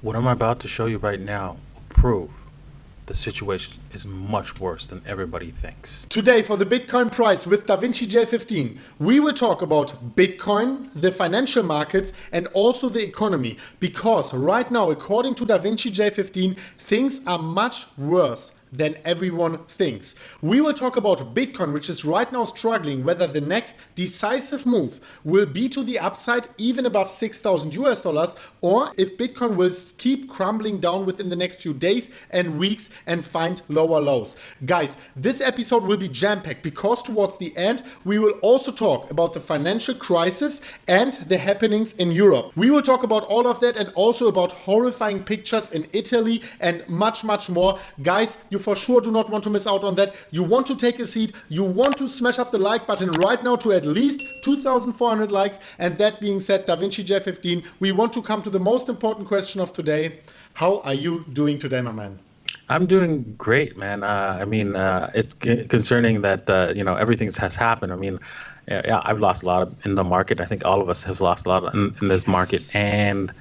What I'm about to show you right now will prove the situation is much worse than everybody thinks. Today for the Bitcoin price with DavinciJ15, we will talk about Bitcoin, the financial markets, and also the economy. Because right now, according to DavinciJ15, things are much worse than everyone thinks. We will talk about Bitcoin, which is right now struggling, whether the next decisive move will be to the upside, even above 6,000 US dollars, or if Bitcoin will keep crumbling down within the next few days and weeks and find lower lows. Guys, this episode will be jam-packed because towards the end, we will also talk about the financial crisis and the happenings in Europe. We will talk about all of that and also about horrifying pictures in Italy and much, much more. Guys, you for sure do not want to miss out on that. You want to take a seat. You want to smash up the like button right now to at least 2,400 likes. And that being said, DavinciJ15, we want to come to the most important question of today. How are you doing today, my man? I'm doing great, man. It's concerning that everything has happened. Yeah, I've lost a lot in the market. I think all of us have lost a lot in this market, and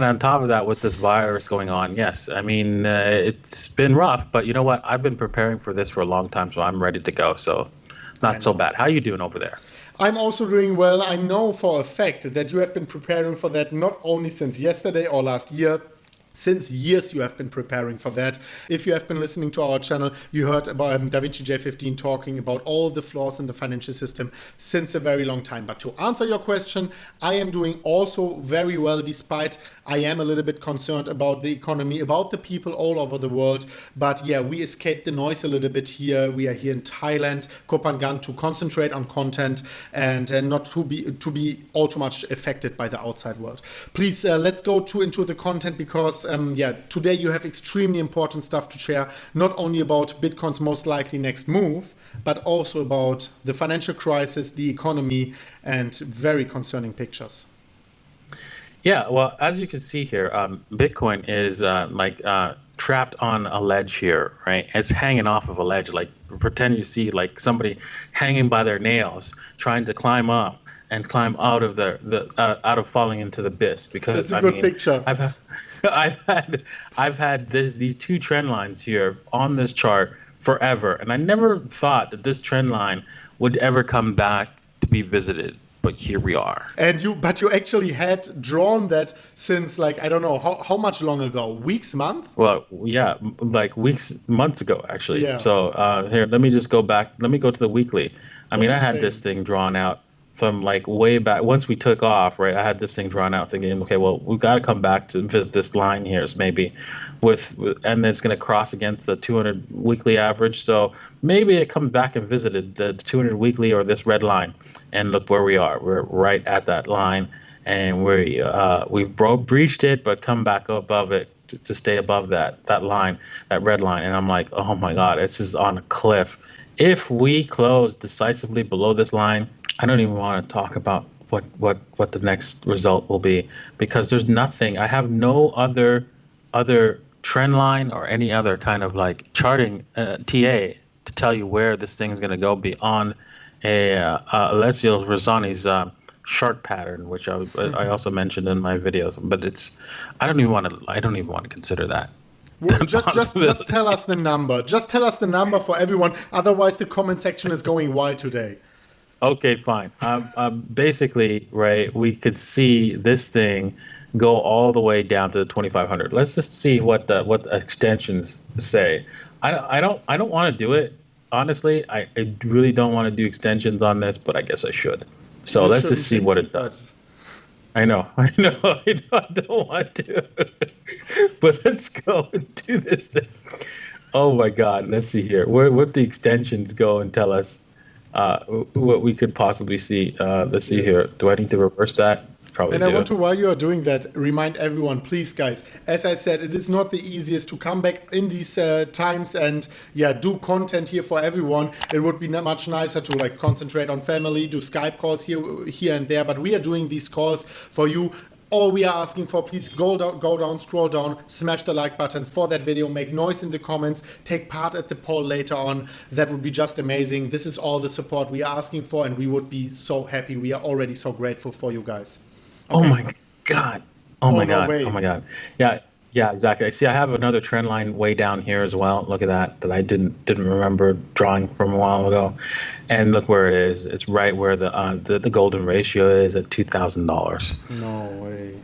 on top of that, with this virus going on, yes, it's been rough. But you know what? I've been preparing for this for a long time, so I'm ready to go. So, not so bad. How are you doing over there? I'm also doing well. I know for a fact that you have been preparing for that not only since yesterday or last year. Since years you have been preparing for that. If you have been listening to our channel, you heard about DavinciJ15 talking about all the flaws in the financial system since a very long time. But to answer your question, I am doing also very well, despite I am a little bit concerned about the economy, about the people all over the world. But yeah, we escaped the noise a little bit here. We are here in Thailand, Koh Phangan, to concentrate on content and not to be all too much affected by the outside world. Please, let's go into the content because today you have extremely important stuff to share, not only about Bitcoin's most likely next move, but also about the financial crisis, the economy, and very concerning pictures. Yeah, well, as you can see here, Bitcoin is trapped on a ledge here, right? It's hanging off of a ledge, like pretend you see like somebody hanging by their nails, trying to climb up and climb out of out of falling into the abyss. Because that's a good picture. I've had these two trend lines here on this chart forever, and I never thought that this trend line would ever come back to be visited. But here we are. But you actually had drawn that since, like, I don't know, how much long ago? Weeks, month? Well, yeah, like months ago, actually. Yeah. So here, let me just go back. Let me go to the weekly. I had this thing drawn out from like way back. Once we took off, right, I had this thing drawn out thinking, okay, well, we've got to come back to visit this line here, so maybe and then it's going to cross against the 200 weekly average. So maybe it comes back and visited the 200 weekly or this red line. And look where we are. We're right at that line, and we've breached it, but come back above it to stay above that line, that red line. And I'm like, oh my God, this is on a cliff. If we close decisively below this line, I don't even want to talk about what the next result will be, because there's nothing. I have no other trend line or any other kind of like charting TA to tell you where this thing is going to go beyond Alessio Rosani's shark pattern, which I also mentioned in my videos. But I don't even want to consider that. Well, just tell us the number. Just tell us the number for everyone. Otherwise, the comment section is going wild today. Okay, fine. Basically, right, we could see this thing go all the way down to the 2,500. Let's just see what the extensions say. I don't want to do it. Honestly, I really don't want to do extensions on this, but I guess I should. So let's just see what it does. I know, I don't want to. But let's go and do this thing. Oh my God, let's see here. What the extensions go and tell us what we could possibly see. Let's see here. Do I need to reverse that? Probably. And I want to, while you are doing that, remind everyone, please, guys, as I said, it is not the easiest to come back in these times and do content here for everyone. It would be much nicer to like concentrate on family, do Skype calls here and there, but we are doing these calls for you. All we are asking for, please go down, scroll down, smash the like button for that video, make noise in the comments, take part at the poll later on. That would be just amazing. This is all the support we are asking for, and we would be so happy. We are already so grateful for you guys. Okay. Oh my God. Oh Oh, my no God. Oh way. my God. Yeah. Yeah, exactly. I see. I have another trend line way down here as well. Look at that I didn't remember drawing from a while ago, and look where it is. It's right where the golden ratio is at $2,000. No way.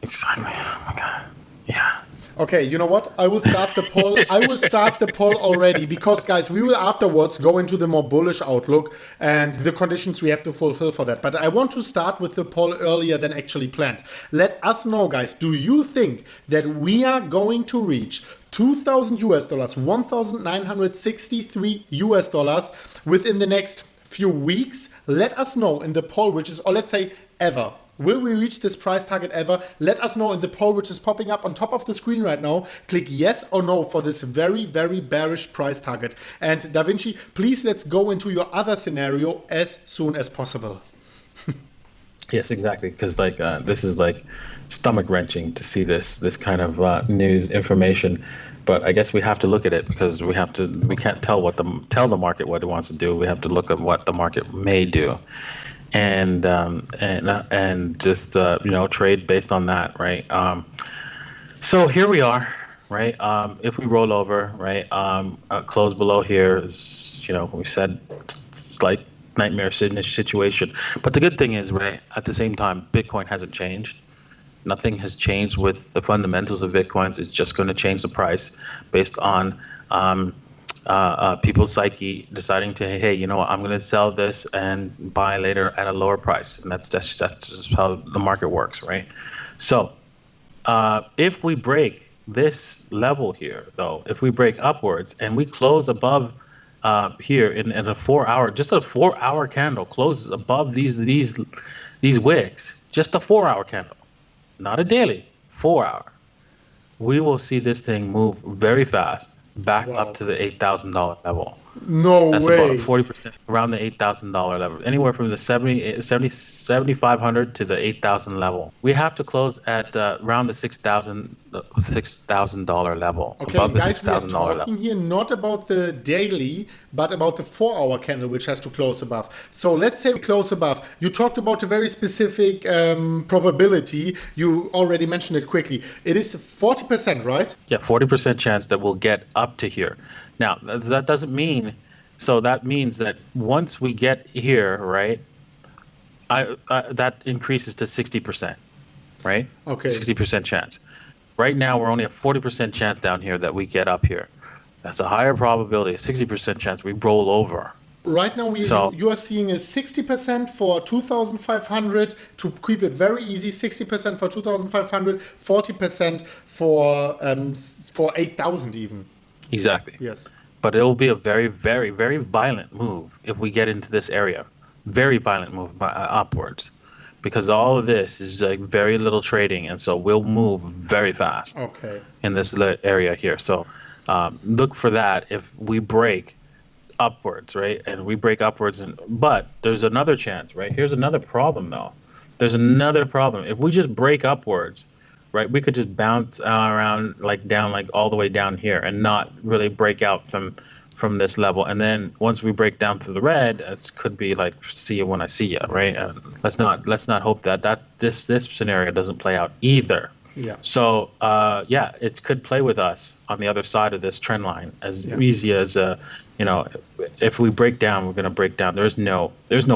Exactly. Oh my God. Yeah. Okay, you know what? I will start the poll. I will start the poll already because, guys, we will afterwards go into the more bullish outlook and the conditions we have to fulfill for that. But I want to start with the poll earlier than actually planned. Let us know, guys, do you think that we are going to reach 2,000 US dollars, 1,963 US dollars within the next few weeks? Let us know in the poll, which is, or let's say ever. Will we reach this price target ever? Let us know in the poll, which is popping up on top of the screen right now. Click yes or no for this very, very bearish price target. And DaVinci, please let's go into your other scenario as soon as possible. Yes, exactly. Because this is like stomach wrenching to see this kind of news information. But I guess we have to look at it because we can't tell the market what it wants to do. We have to look at what the market may do. And just trade based on that, right? So here we are, right? If we roll over, right, close below here is, we said slight nightmare situation. But the good thing is, right, at the same time, Bitcoin hasn't changed. Nothing has changed with the fundamentals of Bitcoins. It's just going to change the price based on people's psyche deciding to, hey, you know what, I'm going to sell this and buy later at a lower price. And that's just how the market works, right? So if we break this level here, though, if we break upwards and we close above here in a 4 hour, just a 4 hour candle closes above these wicks, just a 4 hour candle, not a daily, 4 hour, we will see this thing move very fast back up to the $8,000 level. No That's way. about a 40% around the $8,000 level, anywhere from the 7,500 to the 8,000 level. We have to close at around the $6,000 level. Okay, above the guys, we are $6,000 talking level. here not about the daily, but about the 4 hour candle, which has to close above. So let's say we close above. You talked about a very specific probability. You already mentioned it quickly. It is 40%, right? Yeah, 40% chance that we'll get up to here. Now, that doesn't mean, so that means that once we get here, right, that increases to 60%, right? Okay. 60% chance. Right now, we're only a 40% chance down here that we get up here. That's a higher probability, a 60% chance we roll over. Right now, you are seeing a 60% for 2,500 to keep it very easy. 60% for 2,500, 40% for 8,000 even. Exactly. Yes. But it will be a very, very, very violent move if we get into this area. Very violent move upwards, because all of this is like very little trading, and so we'll move very fast. Okay. In this area here. So look for that if we break upwards, right? And we break upwards, but there's another chance, right? Here's another problem, though. There's another problem. If we just break upwards, right, we could just bounce around down all the way down here and not really break out from this level. And then once we break down through the red, it could be like see you when I see you, right? And let's not hope that this scenario doesn't play out either. Yeah. So it could play with us on the other side of this trend line as easy as if we break down, we're going to break down. There's no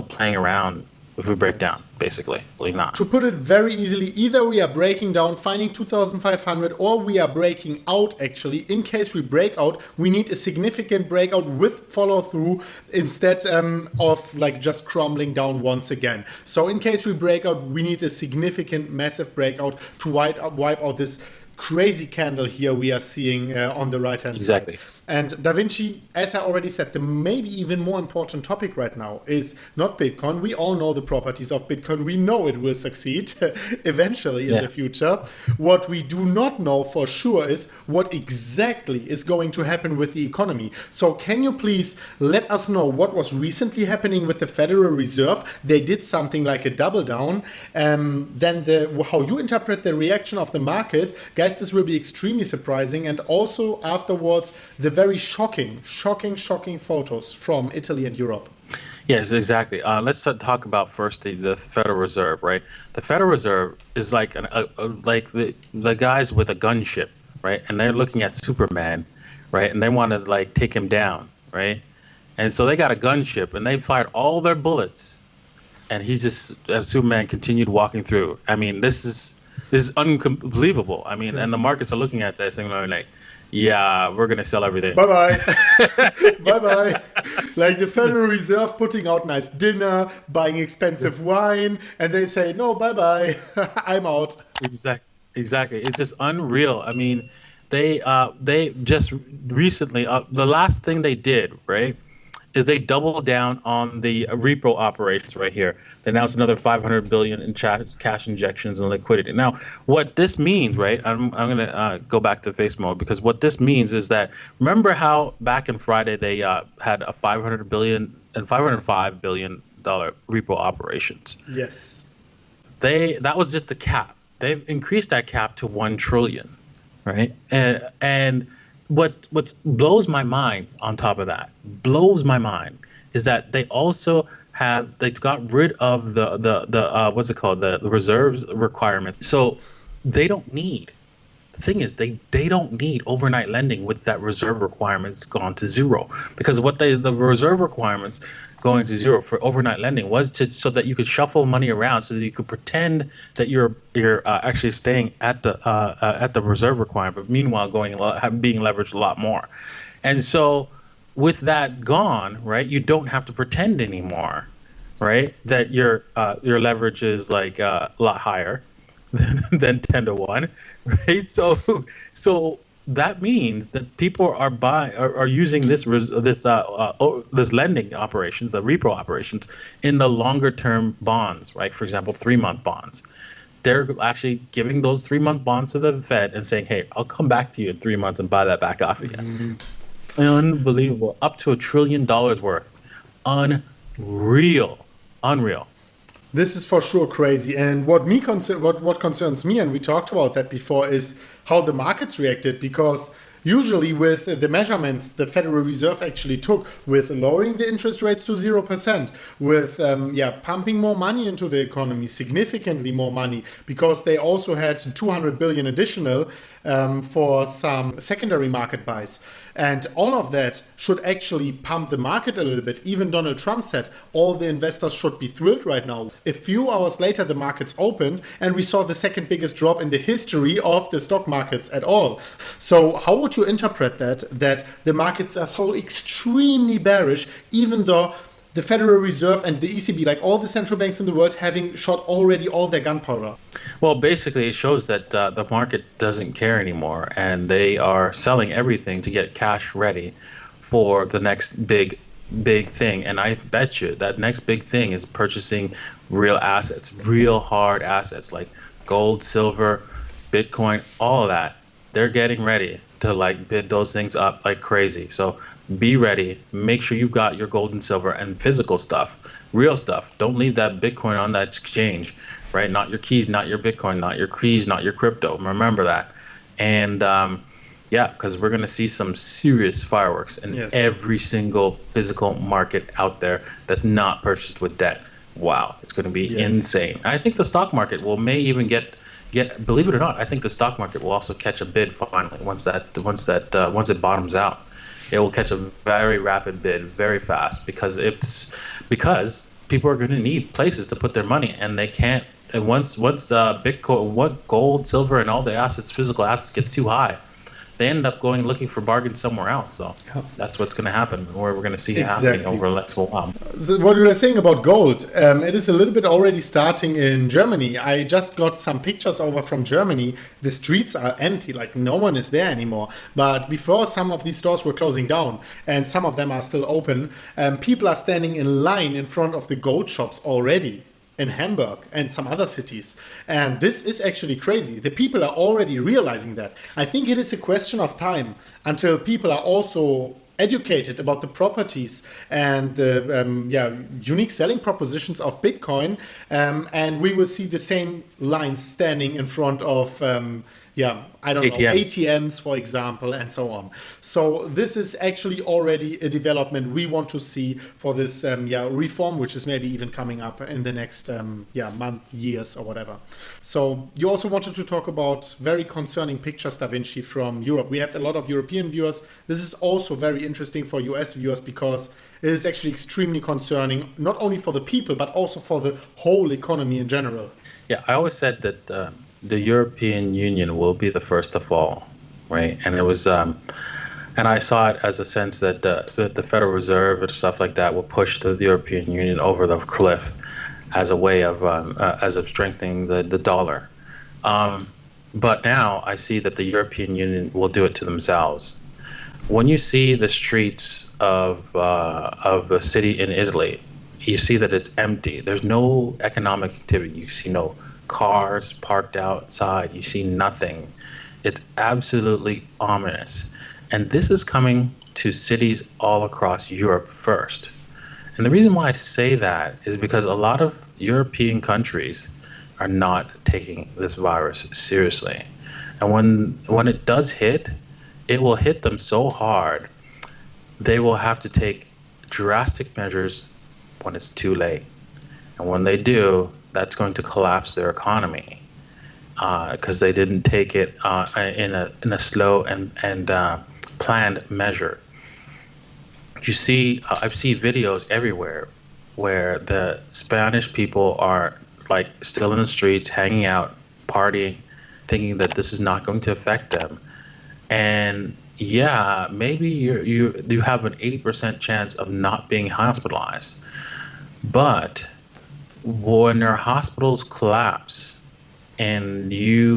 playing around. If we break down, basically, not. To put it very easily, either we are breaking down, finding 2,500, or we are breaking out, actually. In case we break out, we need a significant breakout with follow through instead of just crumbling down once again. So in case we break out, we need a significant, massive breakout to wipe out this crazy candle here we are seeing on the right hand side. Exactly. And DaVinci, as I already said, the maybe even more important topic right now is not Bitcoin. We all know the properties of Bitcoin. We know it will succeed eventually in the future. What we do not know for sure is what exactly is going to happen with the economy. So can you please let us know what was recently happening with the Federal Reserve? They did something like a double down. Then how you interpret the reaction of the market. Guys, this will be extremely surprising. And also afterwards, the very shocking photos from Italy and Europe. Yes, exactly. Let's talk about first the Federal Reserve, right? The Federal Reserve is like like the guys with a gunship, right? And they're looking at Superman, right? And they want to like take him down, right? And so they got a gunship and they fired all their bullets, and he's just Superman continued walking through. I mean, this is unbelievable. I mean, and the markets are looking at this and going like, yeah, we're gonna sell everything. Bye bye. Bye bye. Like the Federal Reserve putting out nice dinner, buying expensive wine, and they say, no, bye bye. I'm out. Exactly. It's just unreal. I mean, they just recently the last thing they did, right, is they doubled down on the repo operations right here. They announced another 500 billion in cash injections and liquidity. Now, what this means, right? I'm going to go back to face mode, because what this means is that, remember how back in Friday they had a 500 billion and 505 billion dollar repo operations. Yes. That was just the cap. They've increased that cap to 1 trillion, right? And what blows my mind on top of that, blows my mind, is that they also they got rid of the what's it called, the reserves requirement. So they don't need, the thing is, they don't need overnight lending with that reserve requirements gone to zero, because the reserve requirements going to zero for overnight lending was so that you could shuffle money around, so that you could pretend that you're actually staying at the reserve requirement, but meanwhile being leveraged a lot more. And so with that gone, right, you don't have to pretend anymore, right, that your leverage is like a lot higher than 10 to 1, right? So that means that people are using this lending operations, the repo operations, in the longer term bonds, right? For example, 3-month bonds. They're actually giving those 3-month bonds to the Fed and saying, hey, I'll come back to you in 3 months and buy that back off again. Unbelievable. Up to $1 trillion worth. Unreal. This is for sure crazy. And what concerns me, and we talked about that before, is how the markets reacted, because usually with the measurements the Federal Reserve actually took, with lowering the interest rates to 0%, with pumping more money into the economy, significantly more money, because they also had 200 billion additional for some secondary market buys. And all of that should actually pump the market a little bit. Even Donald Trump said all the investors should be thrilled right now. A few hours later, the markets opened and we saw the second biggest drop in the history of the stock markets at all. So how would you interpret that the markets are so extremely bearish, even though the Federal Reserve and the ECB, like all the central banks in the world, having shot already all their gunpowder? Well, basically, it shows that the market doesn't care anymore, and they are selling everything to get cash ready for the next big thing. And I bet you that next big thing is purchasing real assets, real hard assets like gold, silver, Bitcoin, all of that. They're getting ready to like bid those things up like crazy. So be ready. Make sure you've got your gold and silver and physical stuff, real stuff. Don't leave that Bitcoin on that exchange, right? Not your keys, not your Bitcoin, not your keys, not your crypto. Remember that. And because we're going to see some serious fireworks in every single physical market out there that's not purchased with debt. Wow, it's going to be insane. I think the stock market may even get, believe it or not, I think the stock market will also catch a bid finally once it bottoms out. It will catch a very rapid bid very fast, because people are going to need places to put their money, and they can't. And once Bitcoin, gold, silver, and all the assets, physical assets, gets too high, they end up going looking for bargains somewhere else. So that's what's going to happen, or we're going to see it happening over the next while. So what we were saying about gold, it is a little bit already starting in Germany. I just got some pictures over from Germany. The streets are empty, like no one is there anymore. But before, some of these stores were closing down, and some of them are still open. People are standing in line in front of the gold shops already in Hamburg and some other cities. And this is actually crazy. The people are already realizing that. I think it is a question of time until people are also educated about the properties and the unique selling propositions of Bitcoin. And we will see the same lines standing in front of I don't know, ATMs. ATMs, for example, and so on. So this is actually already a development we want to see for this reform, which is maybe even coming up in the next month, years, or whatever. So you also wanted to talk about very concerning pictures, DaVinci, from Europe. We have a lot of European viewers. This is also very interesting for US viewers because it is actually extremely concerning, not only for the people, but also for the whole economy in general. Yeah, I always said that the European Union will be the first to fall, right? And it was, and I saw it as a sense that the Federal Reserve and stuff like that will push the European Union over the cliff as a way of strengthening the dollar. But now I see that the European Union will do it to themselves. When you see the streets of a city in Italy, you see that it's empty. There's no economic activity. You see no cars parked outside. You see nothing. It's absolutely ominous. And this is coming to cities all across Europe first. And the reason why I say that is because a lot of European countries are not taking this virus seriously. And when it does hit, it will hit them so hard, they will have to take drastic measures when it's too late. And when they do, that's going to collapse their economy because they didn't take it in a slow and planned measure. You see, I've seen videos everywhere where the Spanish people are like still in the streets, hanging out, partying, thinking that this is not going to affect them. And yeah, maybe you have an 80% chance of not being hospitalized. But when our hospitals collapse and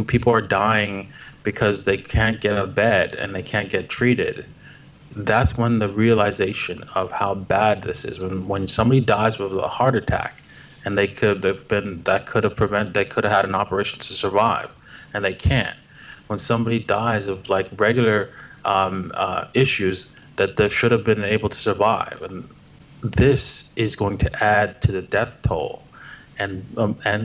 people are dying because they can't get out of bed and they can't get treated, that's when the realization of how bad this is. When somebody dies with a heart attack and they could have had an operation to survive and they can't. When somebody dies of like regular issues that they should have been able to survive, and this is going to add to the death toll, and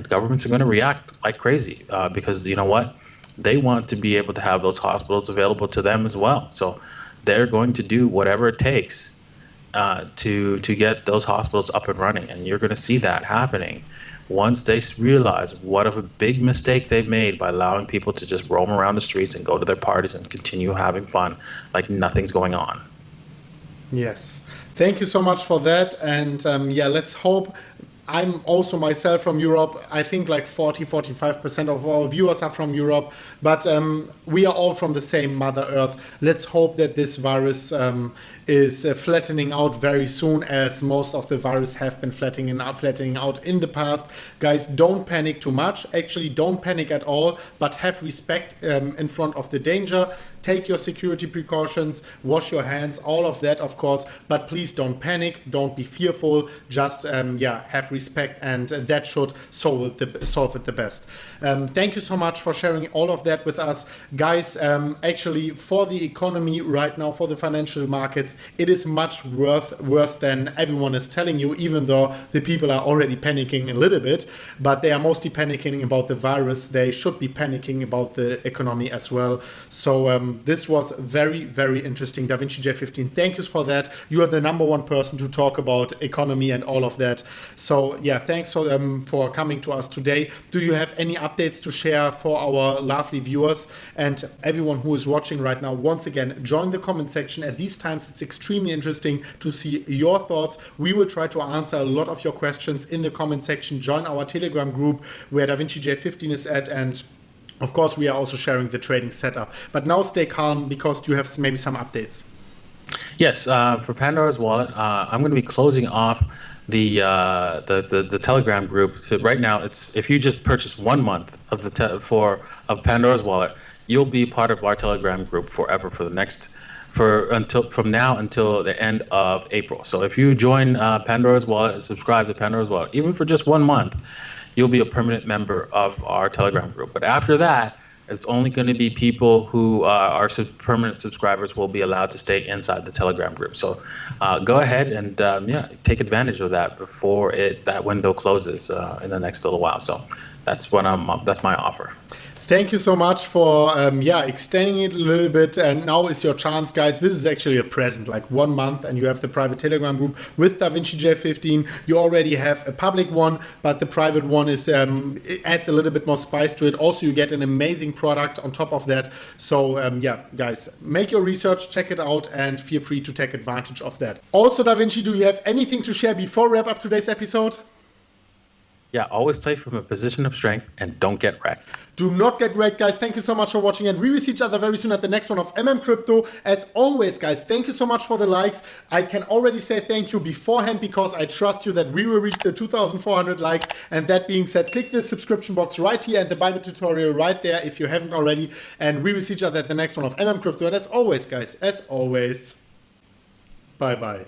governments are going to react like crazy because you know what, they want to be able to have those hospitals available to them as well. So they're going to do whatever it takes to get those hospitals up and running, and you're going to see that happening once they realize what of a big mistake they've made by allowing people to just roam around the streets and go to their parties and continue having fun like nothing's going on. Yes. Thank you so much for that. And let's hope. I'm also myself from Europe. I think like 45% of our viewers are from Europe, but we are all from the same Mother Earth. Let's hope that this virus is flattening out very soon, as most of the virus have been flattening out in the past. Guys, don't panic too much. Actually, don't panic at all, but have respect in front of the danger. Take your security precautions, wash your hands, all of that, of course, but please don't panic, don't be fearful, just have respect, and that should solve it the best. Thank you so much for sharing all of that with us. Guys, actually, for the economy right now, for the financial markets, it is much worse than everyone is telling you, even though the people are already panicking a little bit, but they are mostly panicking about the virus. They should be panicking about the economy as well. So this was very, very interesting. DaVinciJ15, thank you for that. You are the number one person to talk about economy and all of that. So yeah, thanks for coming to us today. Do you have any updates to share for our lovely viewers and everyone who is watching right now? Once again, join the comment section. At these times, it's extremely interesting to see your thoughts. We will try to answer a lot of your questions in the comment section. Join our Telegram group where DaVinciJ15 is at, and of course, we are also sharing the trading setup. But now stay calm because you have maybe some updates. Yes, for Pandora's Wallet, I'm going to be closing off the Telegram group. So right now, it's if you just purchase 1 month of of Pandora's Wallet, you'll be part of our Telegram group forever from now until the end of April. So if you join Pandora's Wallet and subscribe to Pandora's Wallet, even for just 1 month, you'll be a permanent member of our Telegram group. But after that, it's only going to be people who are permanent subscribers will be allowed to stay inside the Telegram group. So go ahead and take advantage of that before that window closes in the next little while. So that's my offer. Thank you so much for extending it a little bit, and now is your chance, guys. This is actually a present, like 1 month, and you have the private Telegram group with DavinciJ15. You already have a public one, but the private one is it adds a little bit more spice to it. Also, you get an amazing product on top of that. So guys, make your research, check it out, and feel free to take advantage of that. Also, DaVinci, do you have anything to share before we wrap up today's episode? Yeah, always play from a position of strength and don't get wrecked. Do not get wrecked, guys. Thank you so much for watching, and we will see each other very soon at the next one of MMCrypto. As always, guys, thank you so much for the likes. I can already say thank you beforehand because I trust you that we will reach the 2,400 likes. And that being said, click the subscription box right here and the Bible tutorial right there if you haven't already. And we will see each other at the next one of MMCrypto. And as always, guys, as always, bye-bye.